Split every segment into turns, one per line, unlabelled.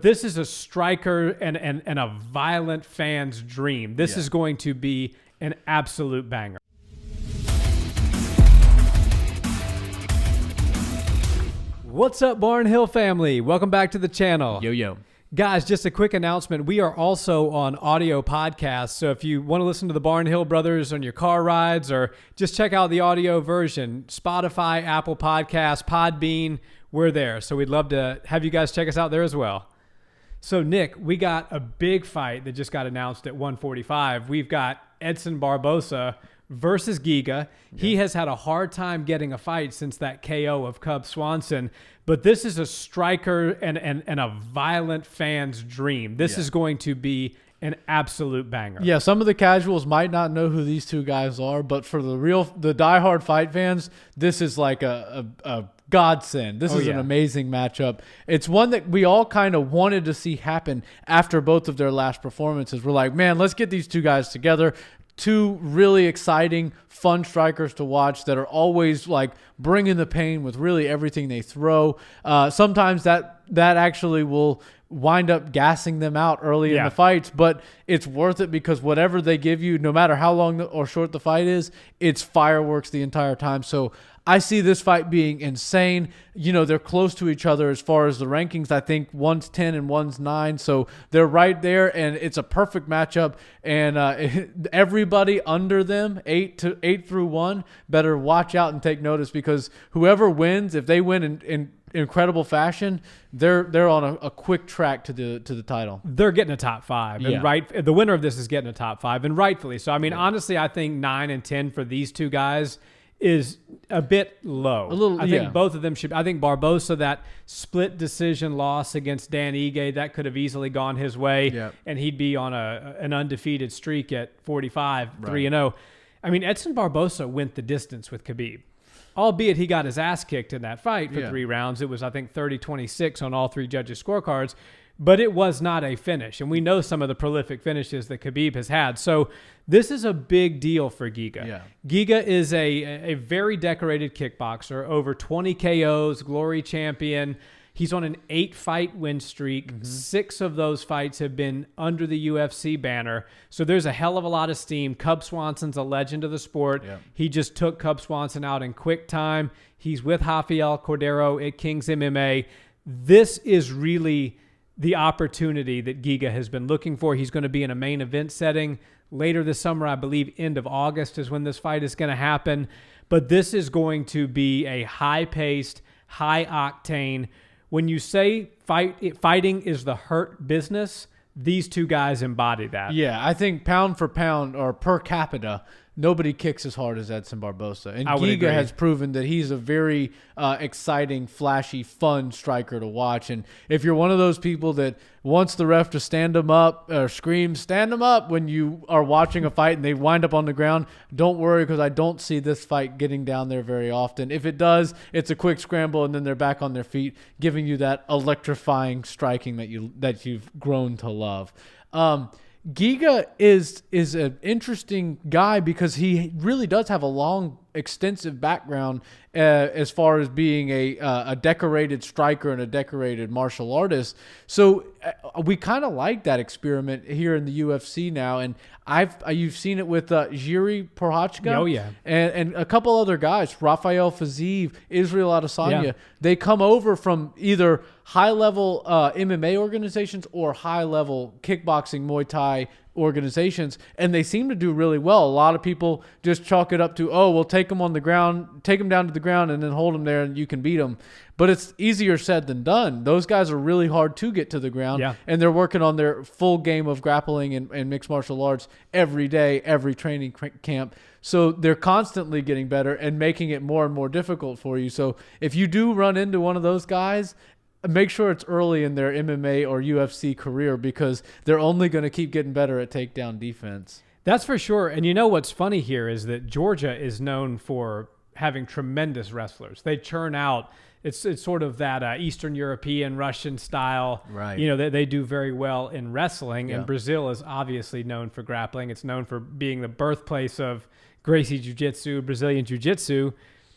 This is a striker and a violent fan's dream. This is going to be an absolute banger. What's up, Barnhill family? Welcome back to the channel.
Yo.
Guys, just a quick announcement. We are also on audio podcasts, so if you want to listen to the Barnhill Brothers on your car rides or just check out the audio version, Spotify, Apple Podcasts, Podbean, we're there. So we'd love to have you guys check us out there as well. So, Nick, we got a big fight that just got announced at 145. We've got Edson Barbosa versus Giga. Yeah. He has had a hard time getting a fight since that KO of Cub Swanson, but this is a striker and a violent fan's dream. This is going to be an absolute banger.
Yeah, some of the casuals might not know who these two guys are, but for the diehard fight fans, this is like a godsend. This is an amazing matchup. It's one that we all kind of wanted to see happen after both of their last performances. We're like, man, let's get these two guys together. Two really exciting, fun strikers to watch that are always like bringing the pain with really everything they throw. Sometimes that actually will wind up gassing them out early in the fights, but it's worth it because whatever they give you, no matter how long or short the fight is, it's fireworks the entire time. So I see this fight being insane. You know, they're close to each other as far as the rankings. I think one's 10 and one's 9. So they're right there, and it's a perfect matchup. And everybody under them, 8 through 1, better watch out and take notice because whoever wins, if they win in incredible fashion, they're on a quick track to the title. They're getting a top 5, and
the winner of this is getting a top 5, and rightfully so. I mean, honestly, I think 9 and 10 for these two guys is a bit low. I think both of them should. I think Barbosa, that split decision loss against Dan Ige, that could have easily gone his way, and he'd be on an undefeated streak at 45, 3-0. I mean, Edson Barbosa went the distance with Khabib. Albeit he got his ass kicked in that fight for 3 rounds. It was, I think, 30-26 on all 3 judges' scorecards. But it was not a finish. And we know some of the prolific finishes that Khabib has had. So this is a big deal for Giga. Yeah. Giga is a very decorated kickboxer, over 20 KOs, glory champion. He's on an 8-fight win streak. 6 of those fights have been under the UFC banner. So there's a hell of a lot of steam. Cub Swanson's a legend of the sport. Yeah. He just took Cub Swanson out in quick time. He's with Rafael Cordeiro at King's MMA. This is really the opportunity that Giga has been looking for. He's going to be in a main event setting later this summer. I believe end of August is when this fight is going to happen. But this is going to be a high-paced, high-octane. When you say fighting is the hurt business, these two guys embody that. Yeah, I think pound for pound or per capita, nobody kicks as hard as Edson Barbosa. And Giga has proven that he's a very exciting, flashy, fun striker to watch. And if you're one of those people that wants the ref to stand him up or scream, stand him up when you are watching a fight and they wind up on the ground, don't worry because I don't see this fight getting down there very often. If it does, it's a quick scramble and then they're back on their feet, giving you that electrifying striking that you've grown to love. Giga is an interesting guy because he really does have a long, extensive background as far as being a decorated striker and a decorated martial artist. So we kind of like that experiment here in the UFC now, and you've seen it with Jiri Prochazka, and a couple other guys, Rafael Fiziev, Israel Adesanya. Yeah. They come over from either high-level MMA organizations or high-level kickboxing, Muay Thai organizations, and they seem to do really well. A lot of people just chalk it up to, oh, we'll take them on the ground, take them down to the ground, and then hold them there, and you can beat them. But it's easier said than done. Those guys are really hard to get to the ground, and they're working on their full game of grappling and mixed martial arts every day, every training camp. So they're constantly getting better and making it more and more difficult for you. So if you do run into one of those guys, make sure it's early in their MMA or UFC career because they're only going to keep getting better at takedown defense. That's for sure. And you know what's funny here is that Georgia is known for having tremendous wrestlers. They churn out. It's sort of that Eastern European, Russian style. Right. You know, they do very well in wrestling. Yeah. And Brazil is obviously known for grappling. It's known for being the birthplace of Gracie Jiu-Jitsu, Brazilian Jiu-Jitsu.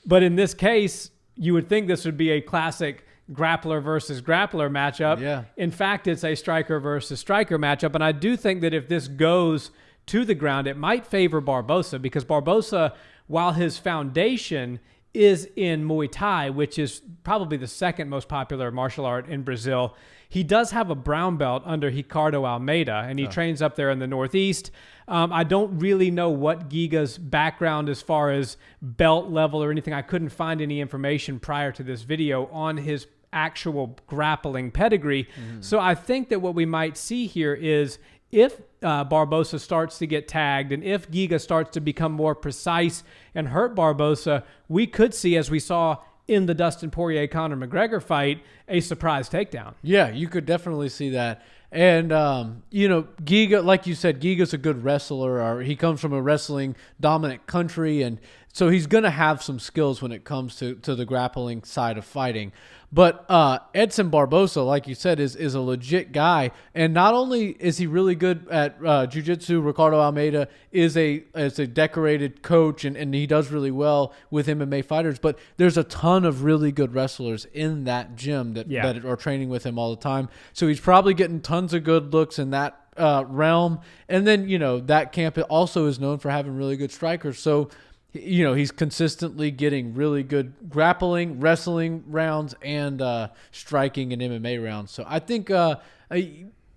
But in this case, you would think this would be a classic grappler versus grappler matchup.
Yeah.
In fact, it's a striker versus striker matchup. And I do think that if this goes to the ground, it might favor Barbosa, because Barbosa, while his foundation is in Muay Thai, which is probably the second most popular martial art in Brazil, he does have a brown belt under Ricardo Almeida, and he trains up there in the Northeast. I don't really know what Giga's background as far as belt level or anything. I couldn't find any information prior to this video on his actual grappling pedigree. So I think that what we might see here is, if Barbosa starts to get tagged and if Giga starts to become more precise and hurt Barbosa, we could see, as we saw in the Dustin Poirier-Conor McGregor fight, a surprise takedown.
Yeah, you could definitely see that. And, Giga, like you said, Giga's a good wrestler. Or he comes from a wrestling dominant country, and so he's going to have some skills when it comes to the grappling side of fighting. But Edson Barbosa, like you said, is a legit guy. And not only is he really good at jiu-jitsu, Ricardo Almeida is a decorated coach, and he does really well with MMA fighters. But there's a ton of really good wrestlers in that gym that are training with him all the time. So he's probably getting tons of good looks in that realm. And then, that camp also is known for having really good strikers. So he's consistently getting really good grappling, wrestling rounds, and striking and MMA rounds. So I think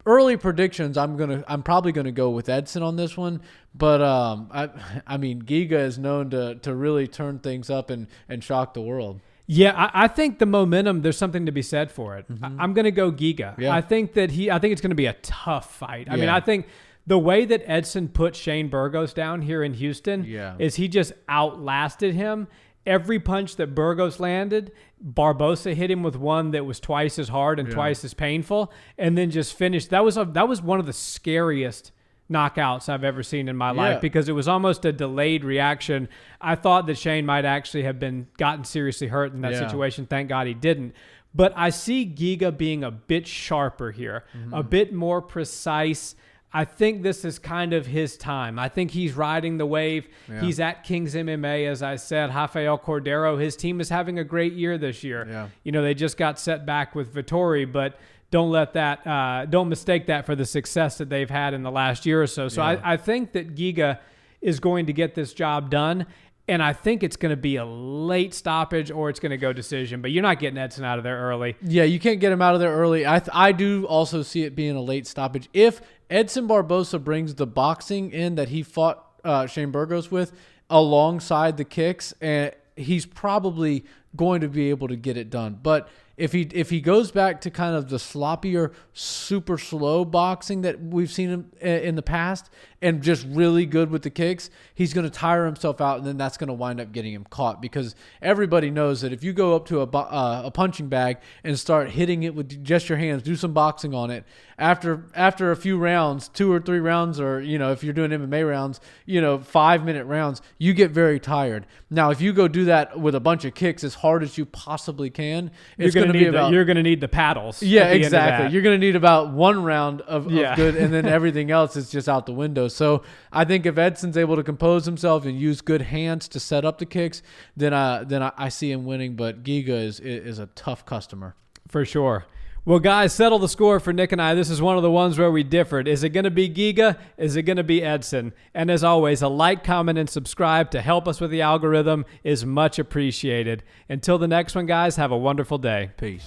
early predictions, I'm probably gonna go with Edson on this one. But I mean, Giga is known to really turn things up and shock the world.
Yeah, I think the momentum, there's something to be said for it. I'm going to go Giga.
Yeah.
I think it's going to be a tough fight. I mean, I think the way that Edson put Shane Burgos down here in Houston is he just outlasted him. Every punch that Burgos landed, Barbosa hit him with one that was twice as hard and twice as painful, and then just finished. That was one of the scariest knockouts I've ever seen in my life, because it was almost a delayed reaction. I thought that Shane might actually have gotten seriously hurt in that situation. Thank God he didn't. But I see Giga being a bit sharper here, a bit more precise. I think this is kind of his time. I think he's riding the wave. Yeah. He's at King's MMA, as I said. Rafael Cordero, his team is having a great year this year. Yeah. They just got set back with Vettori, but don't mistake that for the success that they've had in the last year or so. So I think that Giga is going to get this job done, and I think it's going to be a late stoppage or it's going to go decision. But you're not getting Edson out of there early.
Yeah, you can't get him out of there early. I do also see it being a late stoppage. If Edson Barbosa brings the boxing in that he fought Shane Burgos with alongside the kicks, and he's probably going to be able to get it done. But if he goes back to kind of the sloppier, super slow boxing that we've seen him in the past, and just really good with the kicks, he's going to tire himself out, and then that's going to wind up getting him caught, because everybody knows that if you go up to a punching bag and start hitting it with just your hands, do some boxing on it, after a few rounds, 2 or 3 rounds, or if you're doing MMA rounds, 5-minute rounds, you get very tired. Now, if you go do that with a bunch of kicks as hard as you possibly can, it's going to be about
you're going to need the paddles.
Yeah, exactly. You're going to need about 1 round of good, and then everything else is just out the window. So I think if Edson's able to compose himself and use good hands to set up the kicks, then I see him winning. But Giga is a tough customer.
For sure. Well, guys, settle the score for Nick and I. This is one of the ones where we differed. Is it going to be Giga? Is it going to be Edson? And as always, a like, comment, and subscribe to help us with the algorithm is much appreciated. Until the next one, guys, have a wonderful day.
Peace.